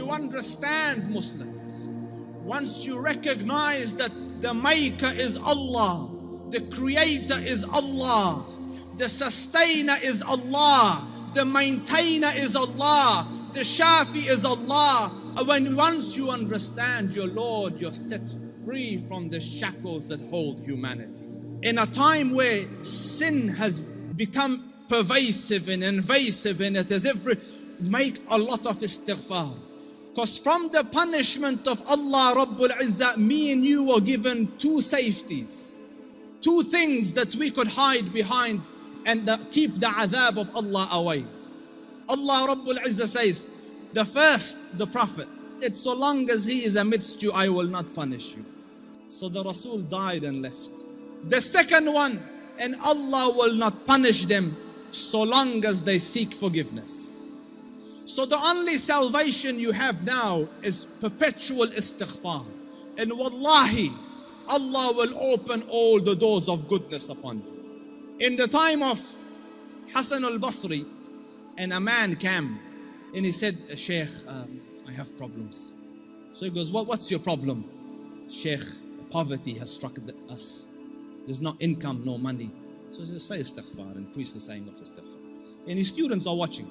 you understand, Muslims, once you recognize that the maker is Allah, the creator is Allah, the sustainer is Allah, the maintainer is Allah, the shafi is Allah. Once you understand your Lord, you're set free from the shackles that hold humanity. In a time where sin has become pervasive and invasive in it, as if make a lot of istighfar. Because from the punishment of Allah Rabbul Izzah, me and you were given two safeties, two things that we could hide behind and keep the adhab of Allah away. Allah Rabbul Izzah says, the first, the Prophet, that so long as he is amidst you, I will not punish you. So the Rasul died and left. The second one, and Allah will not punish them so long as they seek forgiveness. So the only salvation you have now is perpetual istighfar. And wallahi, Allah will open all the doors of goodness upon you. In the time of Hassan al-Basri, and a man came and he said, Sheikh, I have problems. So he goes, what's your problem? Sheikh, poverty has struck us. There's no income, no money. So he says, say istighfar, increase the saying of istighfar. And his students are watching.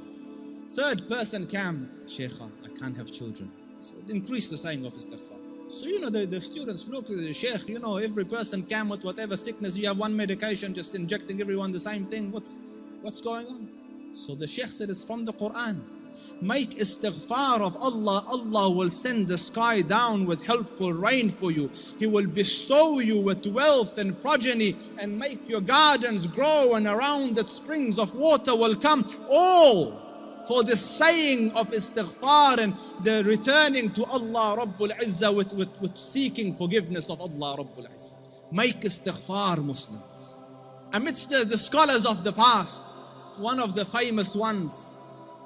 Third person came, Sheikh, I can't have children. So increase the saying of istighfar. So the students look at the Sheikh, every person came with whatever sickness, you have one medication, just injecting everyone the same thing. What's going on? So the Sheikh said, it's from the Quran. Make istighfar of Allah. Allah will send the sky down with helpful rain for you. He will bestow you with wealth and progeny and make your gardens grow, and around it springs of water will come. All for the saying of istighfar and the returning to Allah Rabbul Izzah with seeking forgiveness of Allah Rabbul Izzah. Make istighfar, Muslims. Amidst the scholars of the past, one of the famous ones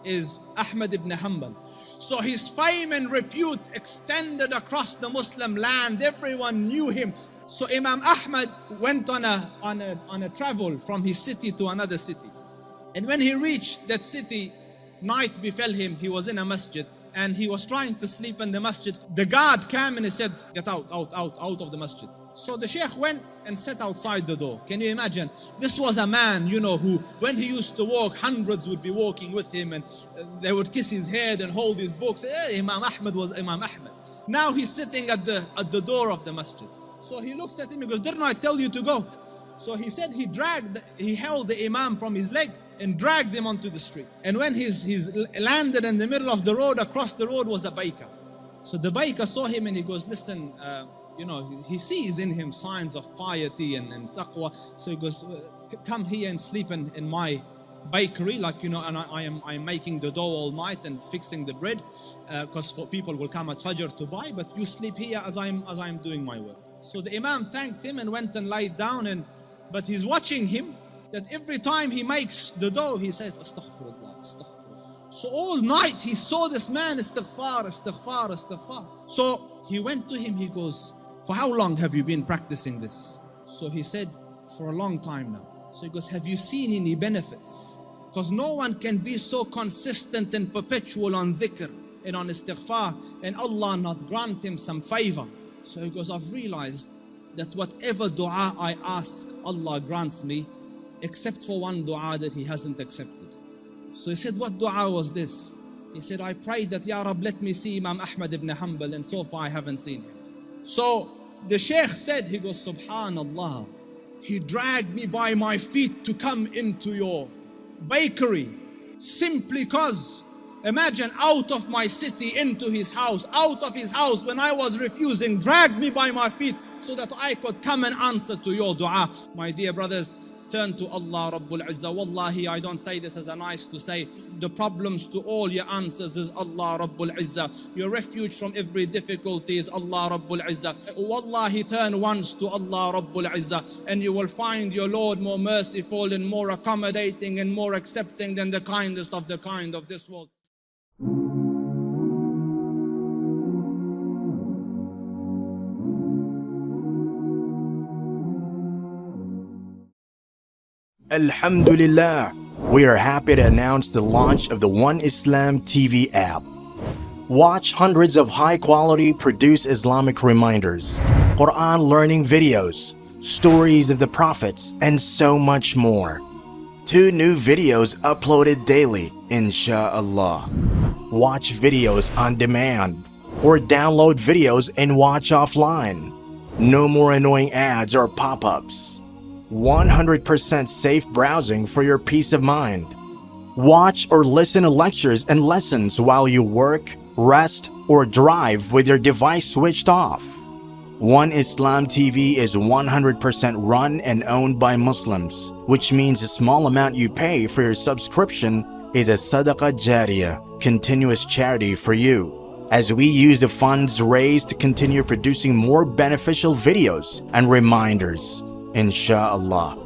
is Ahmad ibn Hanbal. So his fame and repute extended across the Muslim land. Everyone knew him. So Imam Ahmad went on a travel from his city to another city. And when he reached that city, night befell him. He was in a masjid and he was trying to sleep in the masjid. The guard came and he said, get out of the masjid. So the Sheikh went and sat outside the door. Can you imagine? This was a man, who when he used to walk, hundreds would be walking with him and they would kiss his head and hold his books. Imam Ahmad was Imam Ahmad. Now he's sitting at the door of the masjid. So he looks at him, he goes, didn't I tell you to go? So he said he held the Imam from his leg and dragged him onto the street. And when he's landed in the middle of the road, across the road was a baker. So the baker saw him and he goes, listen, he sees in him signs of piety and taqwa. So he goes, come here and sleep in my bakery, and I'm making the dough all night and fixing the bread, because people will come at Fajr to buy, but you sleep here as I'm doing my work. So the Imam thanked him and went and laid down, but he's watching him, that every time he makes the dough, he says, Astaghfirullah, Astaghfirullah. So all night he saw this man, Istighfar, Istighfar, Istighfar. So he went to him, he goes, for how long have you been practicing this? So he said, for a long time now. So he goes, have you seen any benefits? Because no one can be so consistent and perpetual on dhikr and on istighfar and Allah not grant him some favor. So he goes, I've realized that whatever dua I ask, Allah grants me, except for one dua that he hasn't accepted. So he said, what dua was this? He said, I prayed that, Ya Rab, let me see Imam Ahmad ibn Hanbal, and so far I haven't seen him. So the Sheikh said, he goes, Subhanallah, he dragged me by my feet to come into your bakery simply because, imagine, out of my city into his house, out of his house when I was refusing, dragged me by my feet so that I could come and answer to your dua. My dear brothers, turn to Allah Rabbul Izzah. Wallahi, I don't say this as a nice to say. The problems to all your answers is Allah Rabbul Izzah. Your refuge from every difficulty is Allah Rabbul Izzah. Wallahi, turn once to Allah Rabbul Izzah and you will find your Lord more merciful and more accommodating and more accepting than the kindest of the kind of this world. Alhamdulillah, we are happy to announce the launch of the One Islam TV app. Watch hundreds of high-quality produced Islamic reminders, Quran learning videos, stories of the prophets, and so much more. 2 new videos uploaded daily, inshallah. Watch videos on demand or download videos and watch offline. No more annoying ads or pop-ups. 100% safe browsing for your peace of mind. Watch or listen to lectures and lessons while you work, rest, or drive with your device switched off. One Islam TV is 100% run and owned by Muslims, which means the small amount you pay for your subscription is a SADAQAH JARIYAH, continuous charity for you, as we use the funds raised to continue producing more beneficial videos and reminders, inshallah.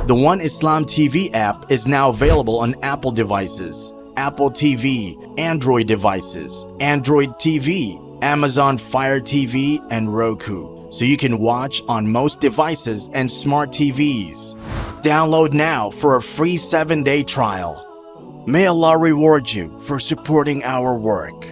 The One Islam TV app is now available on Apple devices, Apple TV, Android devices, Android TV, Amazon Fire TV, and Roku, so you can watch on most devices and smart TVs. Download now for a free 7-day trial. May Allah reward you for supporting our work.